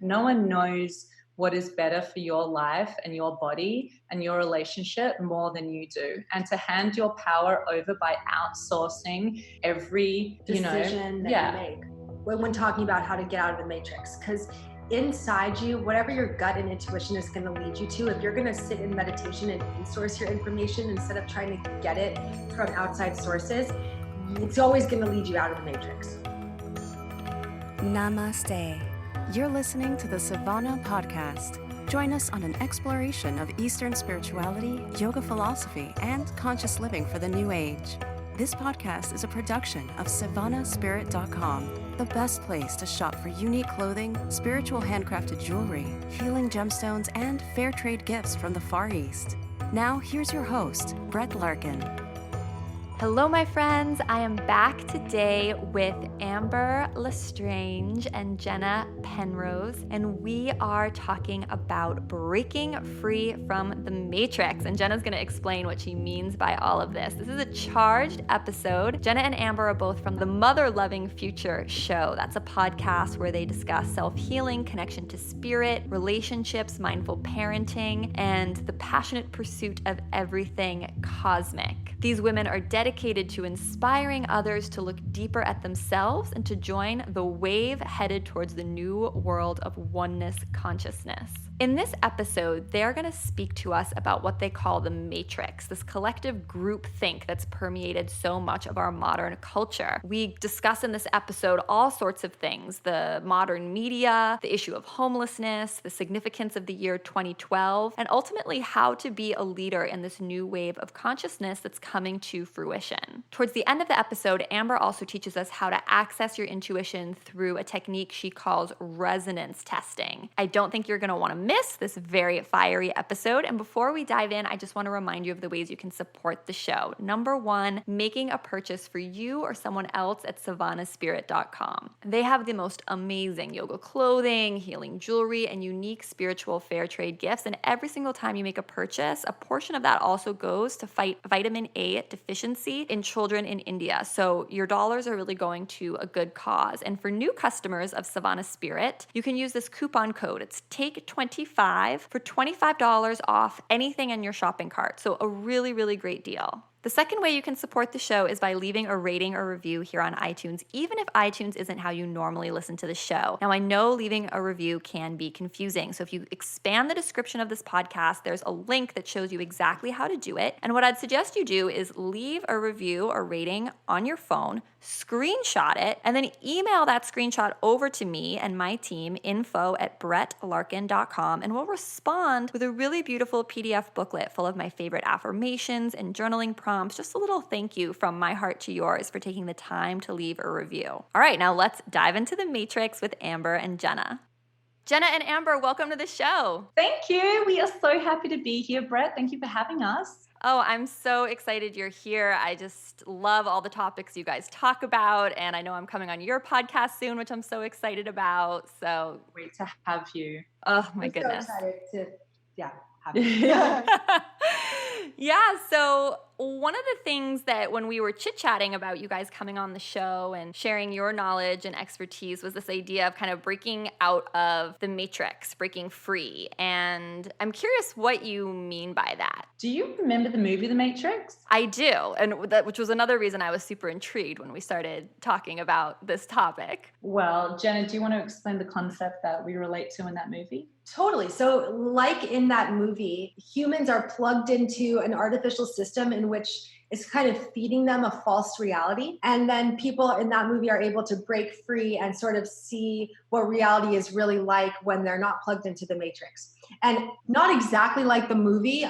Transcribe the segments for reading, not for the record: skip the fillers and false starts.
No one knows what is better for your life and your body and your relationship more than you do. And to hand your power over by outsourcing every decision that you make when talking about how to get out of the matrix. Because inside you, whatever your gut and intuition is going to lead you to, if you're going to sit in meditation and in-source your information instead of trying to get it from outside sources, it's always going to lead you out of the matrix. Namaste. You're listening to the Savannah Podcast. Join us on an exploration of Eastern spirituality, yoga philosophy, and conscious living for the new age. This podcast is a production of SavannahSpirit.com, the best place to shop for unique clothing, spiritual handcrafted jewelry, healing gemstones, and fair trade gifts from the Far East. Now, here's your host, Brett Larkin. Hello, my friends. I am back today with Amber Lestrange and Jenna Pennrose, and we are talking about breaking free from the matrix. And Jenna's going to explain what she means by all of this. This is a charged episode. Jenna and Amber are both from the Mother Loving Future show. That's a podcast where they discuss self-healing, connection to spirit, relationships, mindful parenting, and the passionate pursuit of everything cosmic. These women are dedicated to inspiring others to look deeper at themselves and to join the wave headed towards the new world of oneness consciousness. In this episode, they're going to speak to us about what they call the matrix, this collective group think that's permeated so much of our modern culture. We discuss in this episode all sorts of things: the modern media, the issue of homelessness, the significance of the year 2012, and ultimately how to be a leader in this new wave of consciousness that's coming to fruition. Towards the end of the episode, Amber also teaches us how to access your intuition through a technique she calls resonance testing. I don't think you're going to want to miss this very fiery episode. And before we dive in, I just want to remind you of the ways you can support the show. Number one, making a purchase for you or someone else at SavannahSpirit.com. They have the most amazing yoga clothing, healing jewelry, and unique spiritual fair trade gifts. And every single time you make a purchase, a portion of that also goes to fight vitamin A deficiency in children in India. So your dollars are really going to a good cause. And for new customers of Savannah Spirit, you can use this coupon code. It's TAKE25 for $25 off anything in your shopping cart. So a really, really great deal. The second way you can support the show is by leaving a rating or review here on iTunes, even if iTunes isn't how you normally listen to the show. Now, I know leaving a review can be confusing, so if you expand the description of this podcast, there's a link that shows you exactly how to do it. And what I'd suggest you do is leave a review or rating on your phone, screenshot it, and then email that screenshot over to me and my team, info@brettlarkin.com, and we'll respond with a really beautiful PDF booklet full of my favorite affirmations and journaling prompts. Just a little thank you from my heart to yours for taking the time to leave a review. All right, now let's dive into the matrix with Amber and Jenna. Jenna and Amber, welcome to the show. Thank you. We are so happy to be here, Brett. Thank you for having us. Oh, I'm so excited you're here. I just love all the topics you guys talk about, and I know I'm coming on your podcast soon, which I'm so excited about. So great to have you. Oh my goodness. So excited to have you. Yeah, so one of the things that when we were chit-chatting about you guys coming on the show and sharing your knowledge and expertise was this idea of kind of breaking out of the matrix, breaking free. And I'm curious what you mean by that. Do you remember the movie The Matrix? I do, and which was another reason I was super intrigued when we started talking about this topic. Well, Jenna, do you want to explain the concept that we relate to in that movie? Totally. So like in that movie, humans are plugged into an artificial system in which is kind of feeding them a false reality. And then people in that movie are able to break free and sort of see what reality is really like when they're not plugged into the matrix. And not exactly like the movie.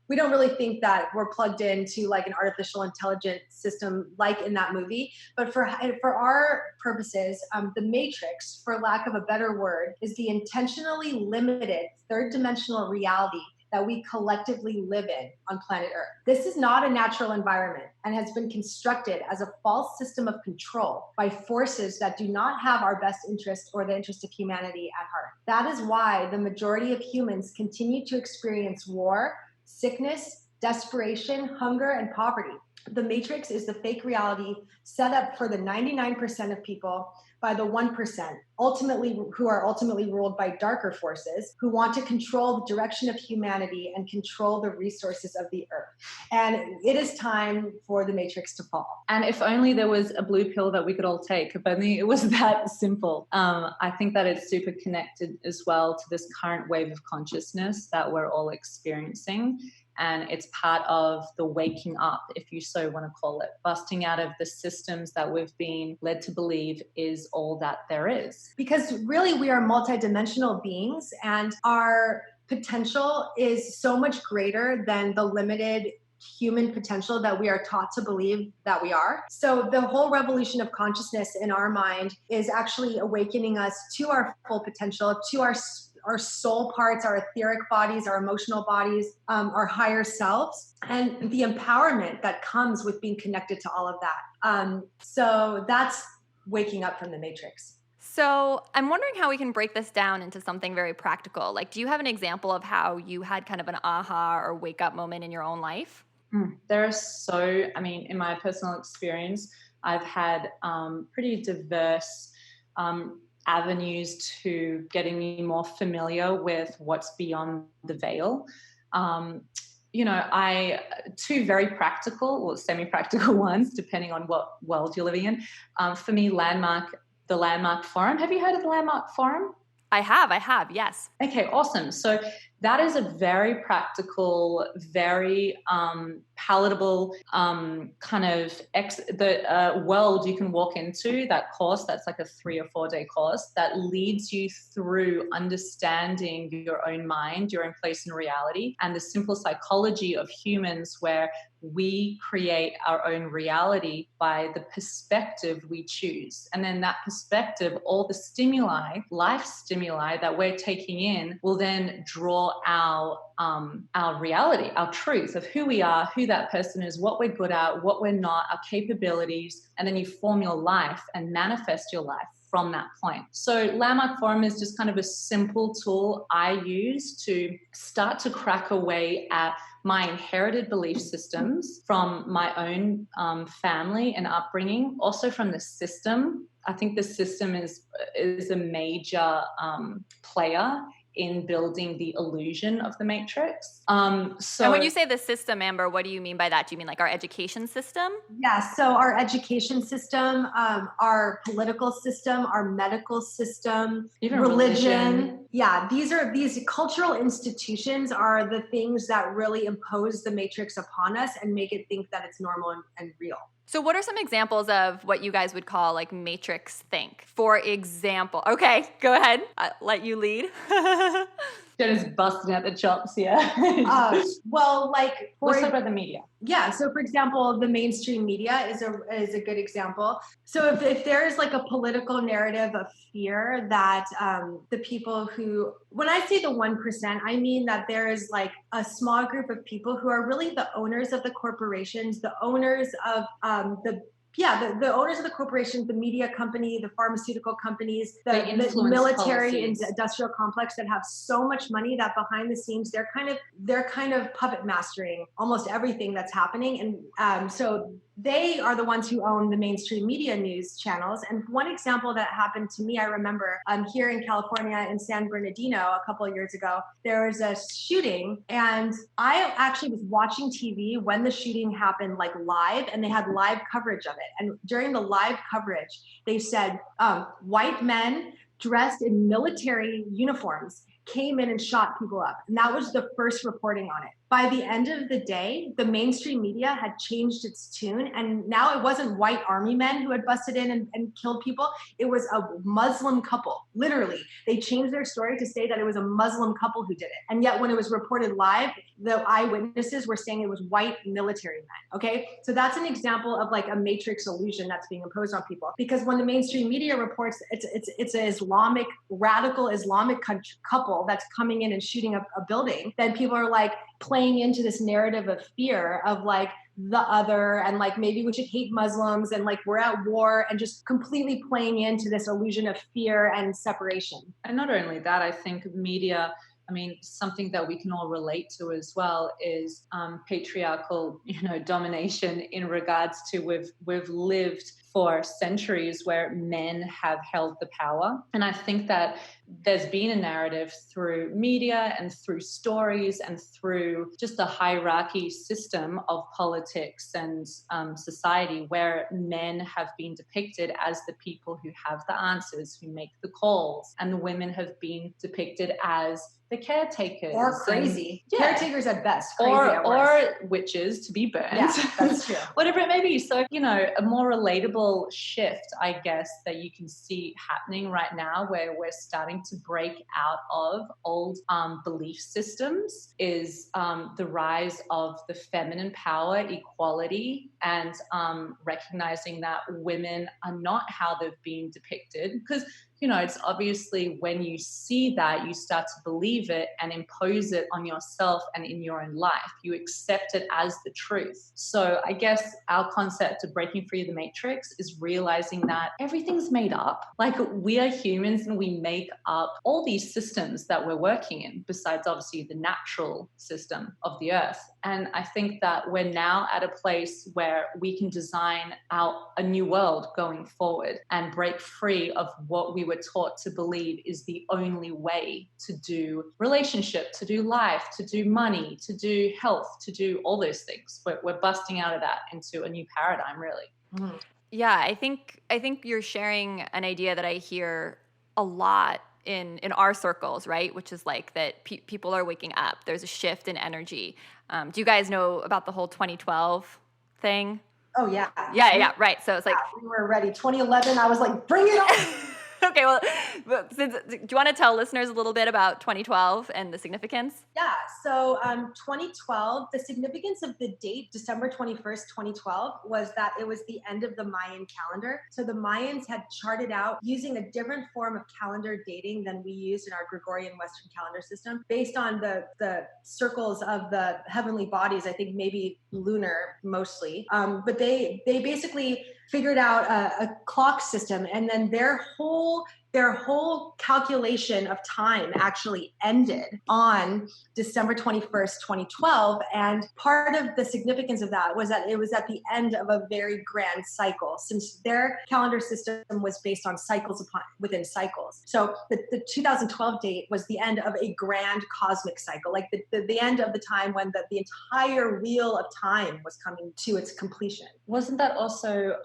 We don't really think that we're plugged into like an artificial intelligent system like in that movie. But for our purposes, the matrix, for lack of a better word, is the intentionally limited third dimensional reality that we collectively live in on planet Earth. This is not a natural environment and has been constructed as a false system of control by forces that do not have our best interest or the interest of humanity at heart. That is why the majority of humans continue to experience war, sickness, desperation, hunger, and poverty. The matrix is the fake reality set up for the 99% of people by the 1%, who are ultimately ruled by darker forces, who want to control the direction of humanity and control the resources of the earth. And it is time for the matrix to fall. And if only there was a blue pill that we could all take, if only it was that simple. I think that it's super connected as well to this current wave of consciousness that we're all experiencing. And it's part of the waking up, if you so want to call it, busting out of the systems that we've been led to believe is all that there is. Because really we are multidimensional beings, and our potential is so much greater than the limited human potential that we are taught to believe that we are. So the whole revolution of consciousness in our mind is actually awakening us to our full potential, to our soul parts, our etheric bodies, our emotional bodies, our higher selves, and the empowerment that comes with being connected to all of that. So that's waking up from the matrix. So I'm wondering how we can break this down into something very practical. Like, do you have an example of how you had kind of an aha or wake up moment in your own life? In my personal experience, I've had pretty diverse avenues to getting me more familiar with what's beyond the veil. Two very practical or semi-practical ones, depending on what world you're living in. For me, the Landmark Forum. Have you heard of the Landmark Forum? I have, yes. Okay, awesome. So that is a very practical, very palatable kind of world you can walk into, that course that's like a 3 or 4 day course that leads you through understanding your own mind, your own place in reality, and the simple psychology of humans, where we create our own reality by the perspective we choose. And then that perspective, all the stimuli, life stimuli that we're taking in, will then draw our reality, our truth of who we are, who that person is, what we're good at, what we're not, our capabilities, and then you form your life and manifest your life from that point. So Landmark Forum is just kind of a simple tool I use to start to crack away at my inherited belief systems from my own family and upbringing, also from the system. I think the system is a major player in building the illusion of the matrix. And when you say the system, Amber, what do you mean by that? Do you mean like our education system? Yeah, so our education system, our political system, our medical system, even religion. Yeah, these cultural institutions are the things that really impose the matrix upon us and make it think that it's normal and real. So what are some examples of what you guys would call like matrix think? For example, okay, go ahead. I'll let you lead. Jenna's busting out the chops here. Let's talk about the media. Yeah. So for example, the mainstream media is a good example. So if there's like a political narrative of fear that the people who, when I say the 1%, I mean that there is like a small group of people who are really the owners of the corporations, the owners of the owners of the corporations, the media company, the pharmaceutical companies, the military and industrial complex that have so much money that behind the scenes they're kind of puppet mastering almost everything that's happening. And so they are the ones who own the mainstream media news channels. And one example that happened to me, I remember here in California in San Bernardino a couple of years ago, there was a shooting, and I actually was watching TV when the shooting happened, like live, and they had live coverage of it. And during the live coverage, they said white men dressed in military uniforms came in and shot people up. And that was the first reporting on it. By the end of the day, the mainstream media had changed its tune. And now it wasn't white army men who had busted in and killed people. It was a Muslim couple. Literally, they changed their story to say that it was a Muslim couple who did it. And yet when it was reported live, the eyewitnesses were saying it was white military men. Okay. So that's an example of like a matrix illusion that's being imposed on people. Because when the mainstream media reports it's an radical Islamic couple that's coming in and shooting up a building, then people are like playing into this narrative of fear of like the other, and like maybe we should hate Muslims, and like we're at war, and just completely playing into this illusion of fear and separation. And not only that, I think media I mean, something that we can all relate to as well is patriarchal, domination in regards to we've lived for centuries where men have held the power. And I think that there's been a narrative through media and through stories and through just the hierarchy system of politics and society where men have been depicted as the people who have the answers, who make the calls, and the women have been depicted as the caretakers. Or crazy. And, caretakers at best. Crazy or witches to be burned. Yeah, that's true. Whatever it may be. So, a more relatable shift, I guess, that you can see happening right now where we're starting to break out of old belief systems is the rise of the feminine power, equality, and recognizing that women are not how they've been depicted. Because it's obviously when you see that, you start to believe it and impose it on yourself and in your own life. You accept it as the truth. So I guess our concept of breaking free of the matrix is realizing that everything's made up. Like, we are humans and we make up all these systems that we're working in, besides obviously the natural system of the earth. And I think that we're now at a place where we can design out a new world going forward and break free of what we were taught to believe is the only way to do relationship, to do life, to do money, to do health, to do all those things. We're busting out of that into a new paradigm, really. Mm. Yeah, I think you're sharing an idea that I hear a lot in our circles, right? Which is like that people are waking up. There's a shift in energy. Do you guys know about the whole 2012 thing? Oh, yeah. Yeah, right. So it's like... we were ready. 2011, I was like, bring it on! Okay, well, do you want to tell listeners a little bit about 2012 and the significance? Yeah, so 2012, the significance of the date, December 21st, 2012, was that it was the end of the Mayan calendar. So the Mayans had charted out using a different form of calendar dating than we used in our Gregorian Western calendar system, based on the circles of the heavenly bodies, I think maybe lunar mostly. But they basically figured out a clock system, and then their whole calculation of time actually ended on December 21st, 2012. And part of the significance of that was that it was at the end of a very grand cycle, since their calendar system was based on cycles within cycles. So the 2012 date was the end of a grand cosmic cycle, like the end of the time when the entire wheel of time was coming to its completion. Wasn't that also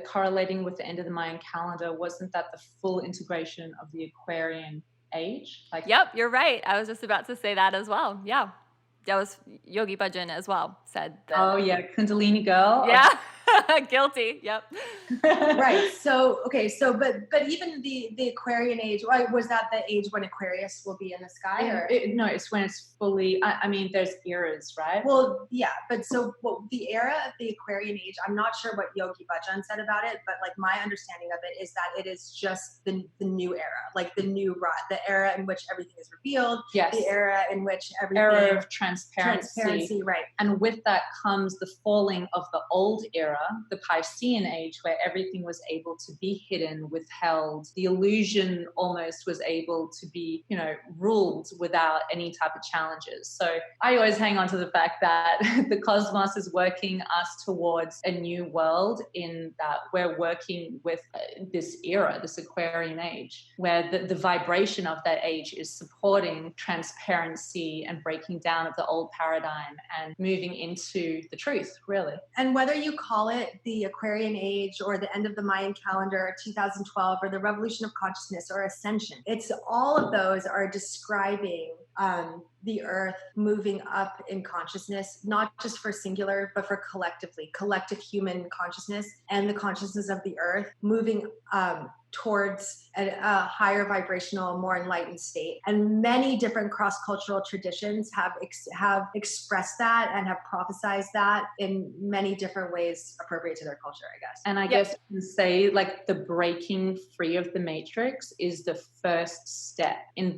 correlating with the end of the Mayan calendar? Wasn't that the full integration of the Aquarian age? Yep, you're right. I was just about to say that as well. Yeah. That was Yogi Bhajan as well said that. Oh yeah, Kundalini girl. Yeah. Guilty. Yep. Right. So, okay. So, but even the Aquarian age, was that the age when Aquarius will be in the sky? Or no, it's when it's fully, I mean, there's eras, right? Well, yeah. But so the era of the Aquarian age, I'm not sure what Yogi Bhajan said about it, but like my understanding of it is that it is just the new era, like the era in which everything is revealed. Yes. The era in which everything. Era of transparency. Right. And with that comes the falling of the old era, the Piscean age, where everything was able to be hidden, withheld. The illusion almost was able to be, ruled without any type of challenges. So I always hang on to the fact that the cosmos is working us towards a new world, in that we're working with this era, this Aquarian age, where the vibration of that age is supporting transparency and breaking down of the old paradigm and moving into the truth, really. And whether you call it the Aquarian age or the end of the Mayan calendar, 2012, or the revolution of consciousness or ascension, it's all of those are describing the earth moving up in consciousness, not just for singular, but for collective human consciousness, and the consciousness of the earth moving towards a higher vibrational, more enlightened state. And many different cross-cultural traditions have expressed that and have prophesized that in many different ways appropriate to their culture, I guess. And I guess you can say like the breaking free of the matrix is the first step in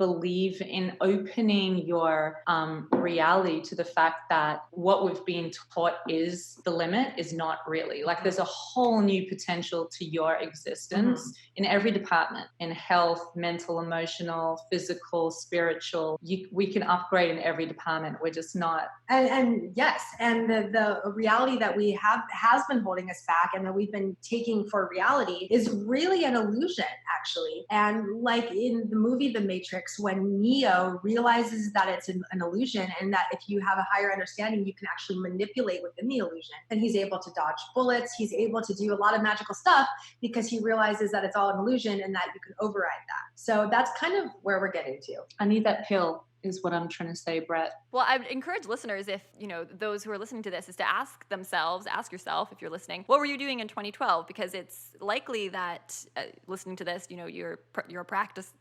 opening your our reality to the fact that what we've been taught is the limit is not really. Like there's a whole new potential to your existence in every department, in health, mental, emotional, physical, spiritual. We can upgrade in every department. We're just not. And yes, and the reality that we have has been holding us back and that we've been taking for reality is really an illusion, actually. And like in the movie The Matrix, when Neo realizes that it's an illusion and that if you have a higher understanding, you can actually manipulate within the illusion, and he's able to dodge bullets. He's able to do a lot of magical stuff because he realizes that it's all an illusion and that you can override that. So that's kind of where we're getting to. I need that pill, is what I'm trying to say, Brett. Well, I would encourage listeners, if, those who are listening to this, is to ask yourself, if you're listening, what were you doing in 2012? Because it's likely that listening to this, you're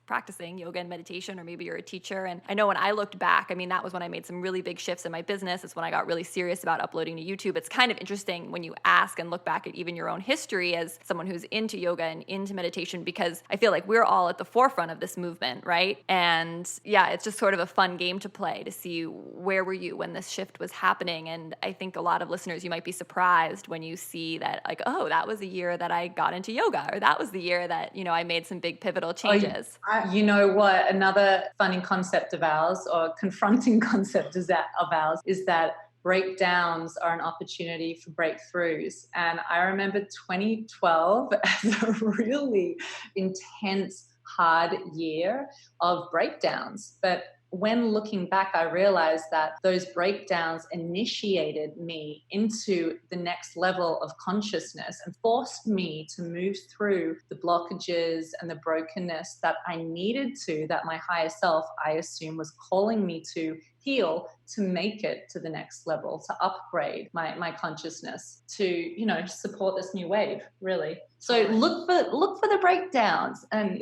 practicing yoga and meditation, or maybe you're a teacher. And I know when I looked back, that was when I made some really big shifts in my business. It's when I got really serious about uploading to YouTube. It's kind of interesting when you ask and look back at even your own history as someone who's into yoga and into meditation, because I feel like we're all at the forefront of this movement, right? And yeah, it's just sort of a fun game to play to see where were you when this shift was happening. And I think a lot of listeners, you might be surprised when you see that, like, oh, that was the year that I got into yoga, or that was the year that, I made some big pivotal changes. You know what? Another funny concept of ours, or confronting concept of ours, is that breakdowns are an opportunity for breakthroughs. And I remember 2012 as a really intense, hard year of breakdowns. But when looking back, I realized that those breakdowns initiated me into the next level of consciousness and forced me to move through the blockages and the brokenness that I needed to, that my higher self, I assume, was calling me to heal, to make it to the next level, to upgrade my consciousness, to, support this new wave, really. So look for the breakdowns and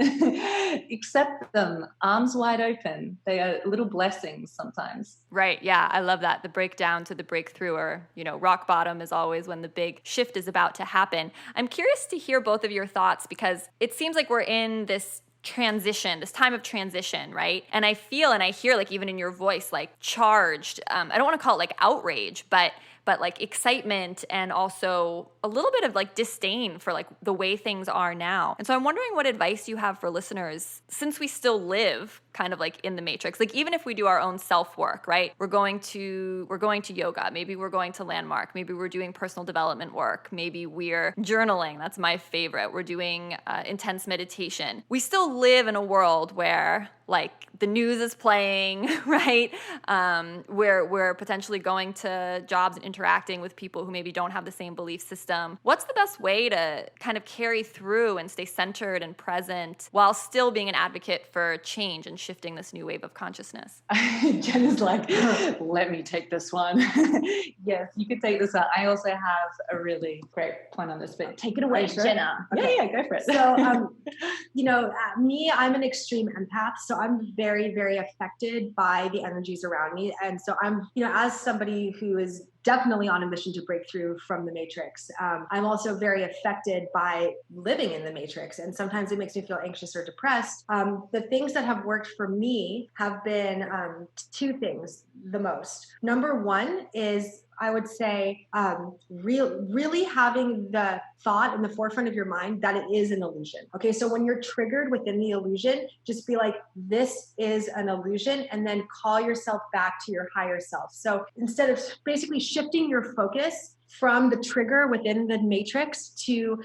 accept them, arms wide open. They are little blessings sometimes. Right. Yeah. I love that. The breakdown to the breakthrough, or, rock bottom is always when the big shift is about to happen. I'm curious to hear both of your thoughts, because it seems like we're in this time of transition, right? And I feel and I hear, like, even in your voice, like charged, I don't want to call it like outrage, but like excitement, and also a little bit of like disdain for like the way things are now. And so I'm wondering what advice you have for listeners, since we still live kind of like in the matrix. Like, even if we do our own self-work, right? We're going to yoga. Maybe we're going to Landmark. Maybe we're doing personal development work. Maybe we're journaling. That's my favorite. We're doing intense meditation. We still live in a world where, like, the news is playing, right? We're potentially going to jobs and interacting with people who maybe don't have the same belief system. What's the best way to kind of carry through and stay centered and present while still being an advocate for change and shifting this new wave of consciousness? Jenna's like, let me take this one. Yes, you could take this one. I also have a really great point on this, but take it away, sure? Jenna. Okay. Yeah, go for it. So, me, I'm an extreme empath, so I'm very, very affected by the energies around me. And so I'm, as somebody who is definitely on a mission to break through from the matrix, I'm also very affected by living in the matrix. And sometimes it makes me feel anxious or depressed. The things that have worked for me have been two things the most. Number one is, I would say, really having the thought in the forefront of your mind that it is an illusion. Okay, so when you're triggered within the illusion, just be like, this is an illusion, and then call yourself back to your higher self. So instead of basically shifting your focus from the trigger within the matrix to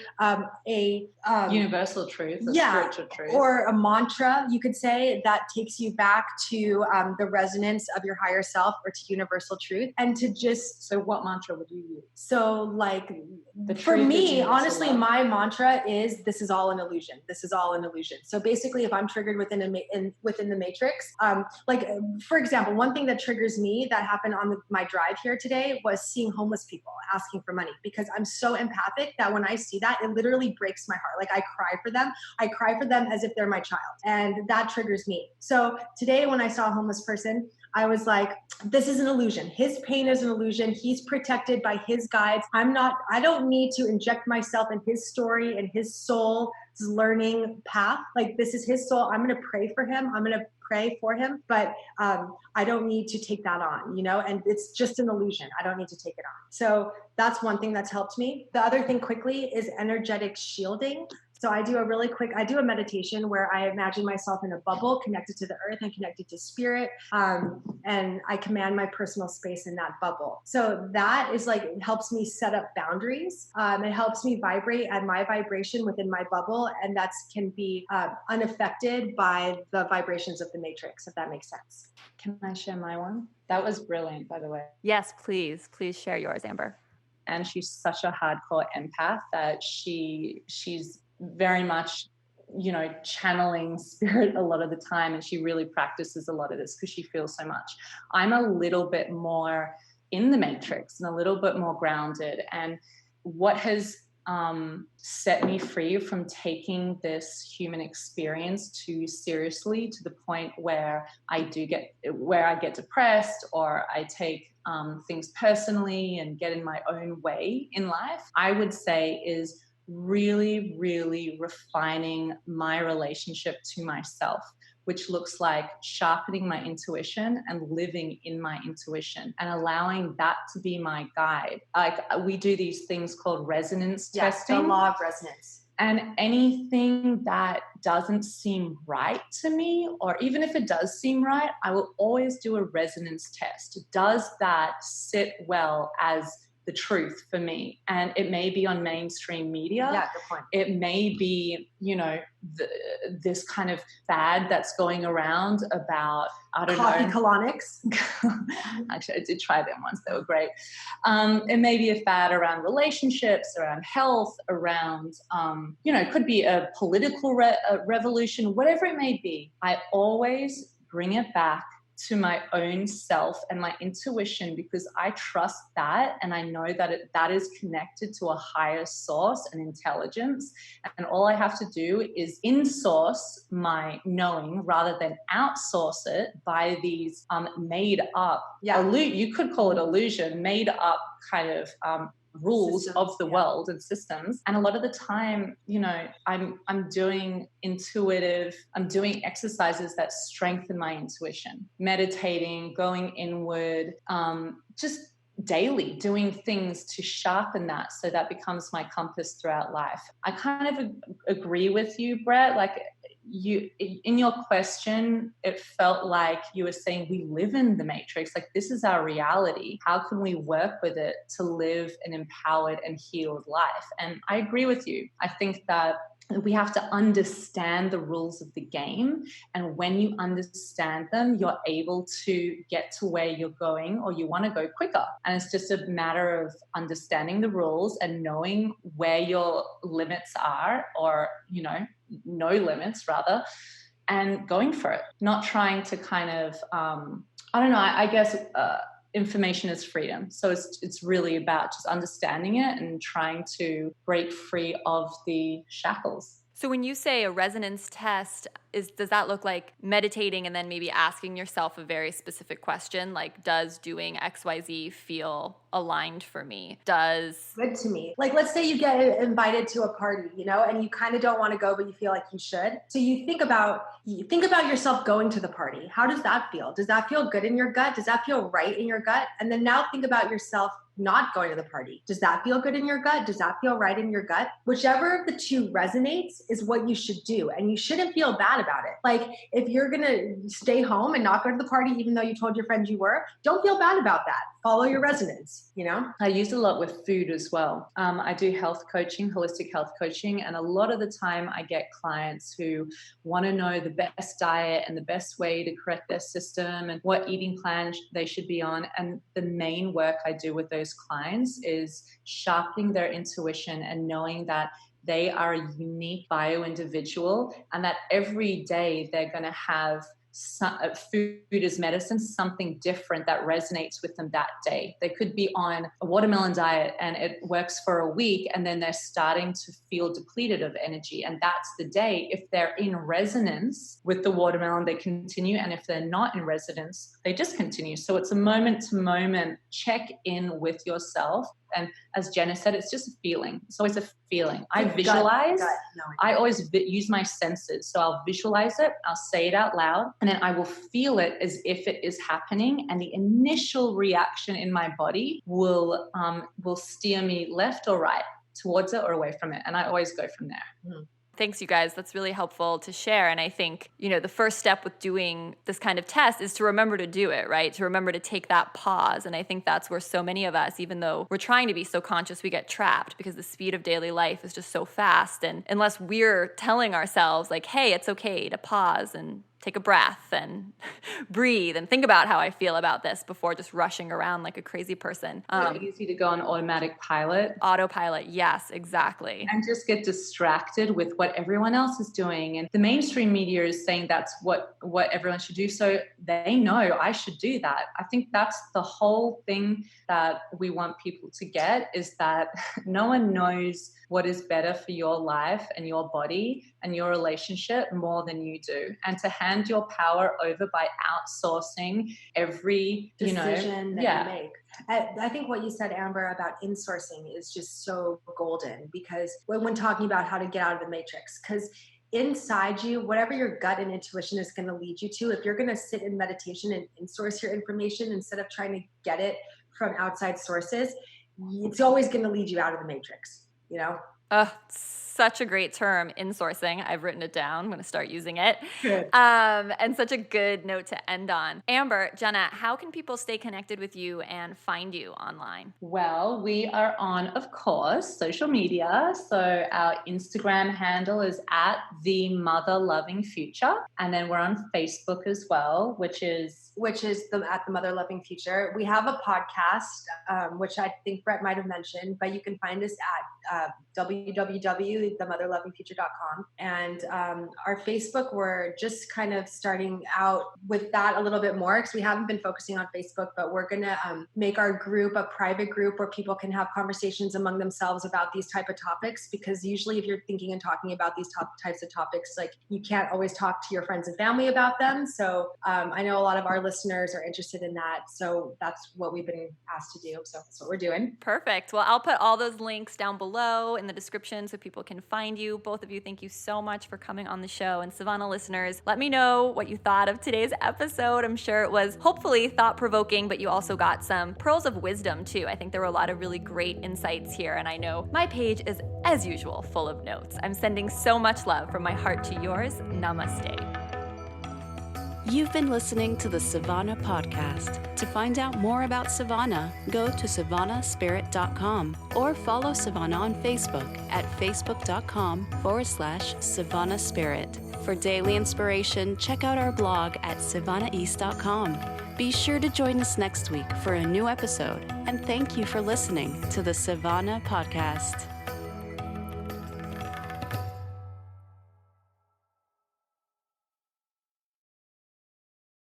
a universal truth, spiritual truth, or a mantra, you could say, that takes you back to the resonance of your higher self, or to universal truth. And to just, so what mantra would you use? So, like, for me, honestly, my mantra is, this is all an illusion. This is all an illusion. So basically, if I'm triggered within the matrix, like, for example, one thing that triggers me that happened on my drive here today was seeing homeless people asking for money, because I'm so empathic that when I see that, it literally breaks my heart. Like, I cry for them. I cry for them as if they're my child. And that triggers me. So today when I saw a homeless person, I was like, this is an illusion. His pain is an illusion. He's protected by his guides. I don't need to inject myself in his story and his soul learning path. Like, this is his soul. I'm going to pray for him. I'm going to pray for him, but I don't need to take that on, and it's just an illusion. I don't need to take it on. So that's one thing that's helped me. The other thing quickly is energetic shielding. So I do a meditation where I imagine myself in a bubble connected to the earth and connected to spirit. And I command my personal space in that bubble. So that is like, it helps me set up boundaries. It helps me vibrate at my vibration within my bubble. And that can be unaffected by the vibrations of the matrix, if that makes sense. Can I share my one? That was brilliant, by the way. Yes, please share yours, Amber. And she's such a hardcore empath that she's very much, channeling spirit a lot of the time. And she really practices a lot of this because she feels so much. I'm a little bit more in the matrix and a little bit more grounded. And what has set me free from taking this human experience too seriously, to the point where I get depressed, or I take things personally and get in my own way in life, I would say is really, really refining my relationship to myself, which looks like sharpening my intuition and living in my intuition and allowing that to be my guide. Like, we do these things called resonance testing. The law of resonance. And anything that doesn't seem right to me, or even if it does seem right, I will always do a resonance test. Does that sit well as the truth for me? And it may be on mainstream media. Yeah, good point. It may be, this kind of fad that's going around about, I don't know. Coffee colonics. Actually, I did try them once. They were great. It may be a fad around relationships, around health, around, it could be a political revolution, whatever it may be. I always bring it back to my own self and my intuition, because I trust that, and I know that that is connected to a higher source and intelligence, and all I have to do is in-source my knowing rather than outsource it by these made up, you could call it illusion, made up kind of rules systems, of the world and systems. And a lot of the time, I'm doing exercises that strengthen my intuition, meditating, going inward, just daily doing things to sharpen that, so that becomes my compass throughout life. I kind of agree with you, Brett. Like, you, in your question, it felt like you were saying we live in the matrix. Like, this is our reality. How can we work with it to live an empowered and healed life? And I agree with you. I think that we have to understand the rules of the game. And when you understand them, you're able to get to where you're going, or you want to go quicker. And it's just a matter of understanding the rules and knowing where your limits are, or, no limits rather, and going for it. Not trying to kind of, I guess, information is freedom. So it's really about just understanding it and trying to break free of the shackles. So when you say a resonance test, does that look like meditating and then maybe asking yourself a very specific question, like, does doing XYZ feel aligned for me? Good to me. Like, let's say you get invited to a party, and you kind of don't want to go, but you feel like you should. So you think about yourself going to the party. How does that feel? Does that feel good in your gut? Does that feel right in your gut? And then now think about yourself not going to the party. Does that feel good in your gut? Does that feel right in your gut? Whichever of the two resonates is what you should do. And you shouldn't feel bad about it. Like, if you're going to stay home and not go to the party, even though you told your friends you were, don't feel bad about that. Follow your resonance, I use a lot with food as well. I do health coaching, holistic health coaching. And a lot of the time I get clients who want to know the best diet and the best way to correct their system and what eating plan they should be on. And the main work I do with those clients is sharpening their intuition and knowing that they are a unique bio individual, and that every day they're going to have food as medicine, something different that resonates with them that day. They could be on a watermelon diet and it works for a week, and then they're starting to feel depleted of energy. And that's the day. If they're in resonance with the watermelon, they continue. And if they're not in resonance, they just continue. So it's a moment to moment check in with yourself. And as Jenna said, it's just a feeling. It's always a feeling. I visualize. I always use my senses. So I'll visualize it. I'll say it out loud, and then I will feel it as if it is happening. And the initial reaction in my body will steer me left or right, towards it or away from it. And I always go from there. Thanks, you guys. That's really helpful to share. And I think, the first step with doing this kind of test is to remember to do it, right? To remember to take that pause. And I think that's where so many of us, even though we're trying to be so conscious, we get trapped because the speed of daily life is just so fast. And unless we're telling ourselves like, hey, it's okay to pause and take a breath and breathe and think about how I feel about this before just rushing around like a crazy person. It's easy to go on automatic pilot. Autopilot, yes, exactly. And just get distracted with what everyone else is doing. And the mainstream media is saying that's what everyone should do. So they know I should do that. I think that's the whole thing that we want people to get, is that no one knows what is better for your life and your body and your relationship more than you do. And to hand your power over by outsourcing every decision that you make. I think what you said, Amber, about insourcing is just so golden, because when talking about how to get out of the matrix, because inside you, whatever your gut and intuition is going to lead you to, if you're going to sit in meditation and insource your information instead of trying to get it from outside sources, it's always going to lead you out of the matrix. Such a great term, insourcing. I've written it down. I'm going to start using it. Good. And such a good note to end on. Amber, Jenna, how can people stay connected with you and find you online? Well, we are on, of course, social media. So our Instagram handle is @TheMotherLovingFuture. And then we're on Facebook as well, which is at The Mother Loving Future. We have a podcast, which I think Brett might have mentioned, but you can find us at www.themotherlovingfuture.com. And our Facebook, we're just kind of starting out with that a little bit more, because we haven't been focusing on Facebook, but we're going to make our group a private group where people can have conversations among themselves about these type of topics. Because usually if you're thinking and talking about these types of topics, like, you can't always talk to your friends and family about them. So I know a lot of our listeners are interested in that. So that's what we've been asked to do. So that's what we're doing. Perfect. Well, I'll put all those links down below in the description so people can find you. Both of you, thank you so much for coming on the show. And Savannah listeners, let me know what you thought of today's episode. I'm sure it was hopefully thought-provoking, but you also got some pearls of wisdom too. I think there were a lot of really great insights here. And I know my page is, as usual, full of notes. I'm sending so much love from my heart to yours. Namaste. You've been listening to the Savannah Podcast. To find out more about Savannah, go to savannahspirit.com or follow Savannah on Facebook at facebook.com/SavannahSpirit. For daily inspiration, check out our blog at savannaeast.com. Be sure to join us next week for a new episode, and thank you for listening to the Savannah Podcast.